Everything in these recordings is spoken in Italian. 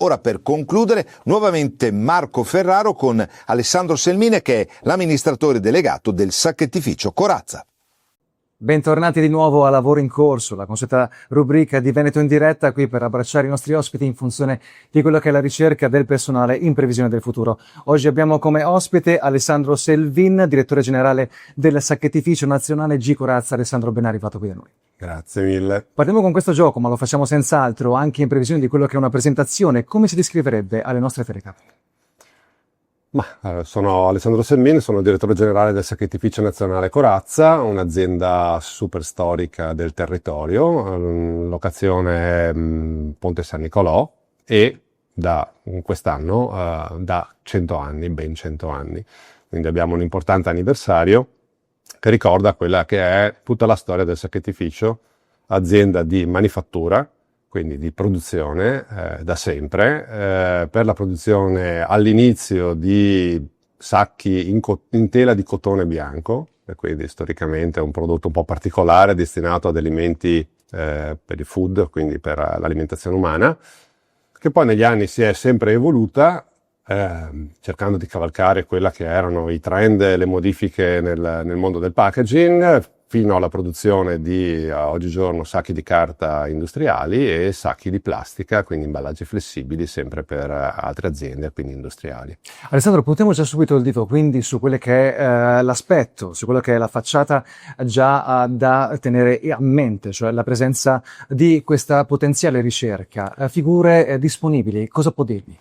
Ora per concludere, nuovamente Marco Ferraro con Alessandro Selmine che è l'amministratore delegato del sacchettificio Corazza. Bentornati di nuovo a Lavoro in Corso, la consueta rubrica di Veneto in diretta, qui per abbracciare i nostri ospiti in funzione di quello che è la ricerca del personale in previsione del futuro. Oggi abbiamo come ospite Alessandro Selvin, direttore generale del sacchettificio nazionale G Corazza. Alessandro, ben arrivato qui da noi. Grazie mille. Partiamo con questo gioco, ma lo facciamo senz'altro anche in previsione di quello che è una presentazione. Come si descriverebbe alle nostre telecamere? Sono Alessandro Selmin, sono direttore generale del sacchettificio nazionale Corazza, un'azienda super storica del territorio, locazione Ponte San Nicolò e da quest'anno da 100 anni, ben 100 anni. Quindi abbiamo un importante anniversario che ricorda quella che è tutta la storia del sacchettificio, azienda di manifattura, quindi di produzione da sempre, per la produzione all'inizio di sacchi in tela di cotone bianco, e quindi storicamente è un prodotto un po' particolare destinato ad alimenti per il food, quindi per l'alimentazione umana, che poi negli anni si è sempre evoluta, cercando di cavalcare quella che erano i trend e le modifiche nel mondo del packaging, fino alla produzione di oggigiorno sacchi di carta industriali e sacchi di plastica, quindi imballaggi flessibili sempre per altre aziende, quindi industriali. Alessandro, puntiamo già subito il dito quindi su quello che è l'aspetto, su quello che è la facciata già da tenere a mente, cioè la presenza di questa potenziale ricerca. Figure disponibili, cosa può dirmi?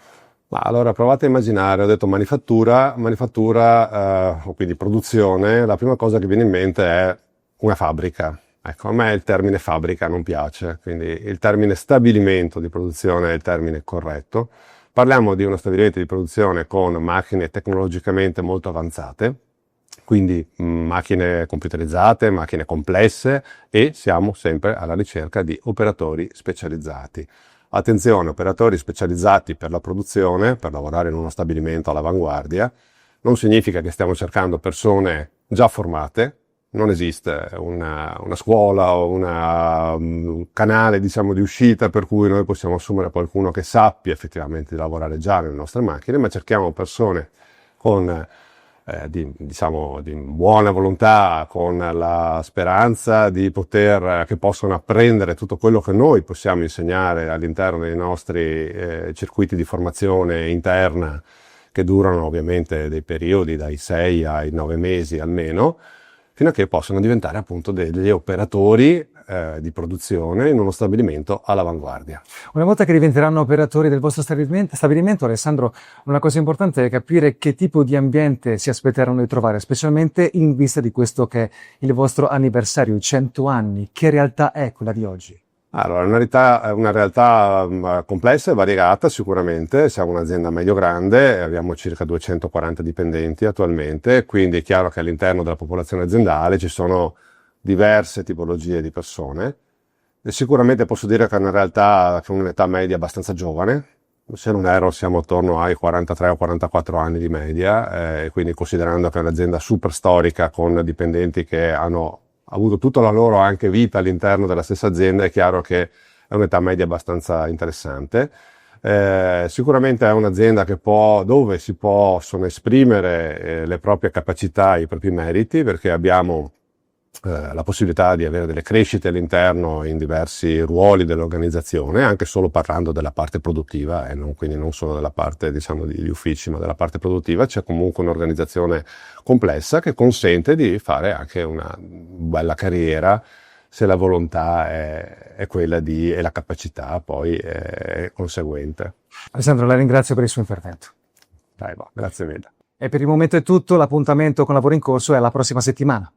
Allora provate a immaginare, ho detto manifattura, o quindi produzione, la prima cosa che viene in mente è una fabbrica. Ecco, a me il termine fabbrica non piace, quindi il termine stabilimento di produzione è il termine corretto. Parliamo di uno stabilimento di produzione con macchine tecnologicamente molto avanzate, quindi macchine computerizzate, macchine complesse, e siamo sempre alla ricerca di operatori specializzati. Attenzione, operatori specializzati per la produzione, per lavorare in uno stabilimento all'avanguardia, non significa che stiamo cercando persone già formate. Non esiste una scuola o un canale, diciamo, di uscita per cui noi possiamo assumere qualcuno che sappia effettivamente di lavorare già nelle nostre macchine, ma cerchiamo persone con di buona volontà, con la speranza di che possano apprendere tutto quello che noi possiamo insegnare all'interno dei nostri circuiti di formazione interna, che durano ovviamente dei periodi dai 6 ai 9 mesi almeno, fino a che possano diventare appunto degli operatori di produzione in uno stabilimento all'avanguardia. Una volta che diventeranno operatori del vostro stabilimento, Alessandro, una cosa importante è capire che tipo di ambiente si aspetteranno di trovare, specialmente in vista di questo che è il vostro anniversario, i 100 anni. Che realtà è quella di oggi? Allora, è una realtà complessa e variegata sicuramente, siamo un'azienda medio-grande, abbiamo circa 240 dipendenti attualmente, quindi è chiaro che all'interno della popolazione aziendale ci sono diverse tipologie di persone. E sicuramente posso dire che è una realtà con un'età media abbastanza giovane, se non erro siamo attorno ai 43 o 44 anni di media, quindi considerando che è un'azienda super storica con dipendenti che hanno avuto tutta la loro anche vita all'interno della stessa azienda, è chiaro che è un'età media abbastanza interessante. Sicuramente è un'azienda dove si possono esprimere le proprie capacità, i propri meriti, perché abbiamo la possibilità di avere delle crescite all'interno in diversi ruoli dell'organizzazione, anche solo parlando della parte produttiva, quindi non solo della parte, diciamo, degli uffici, ma della parte produttiva. C'è comunque un'organizzazione complessa che consente di fare anche una bella carriera se la volontà è quella e la capacità poi è conseguente. Alessandro, la ringrazio per il suo intervento. Grazie mille. E per il momento è tutto, l'appuntamento con Lavoro in Corso è alla prossima settimana.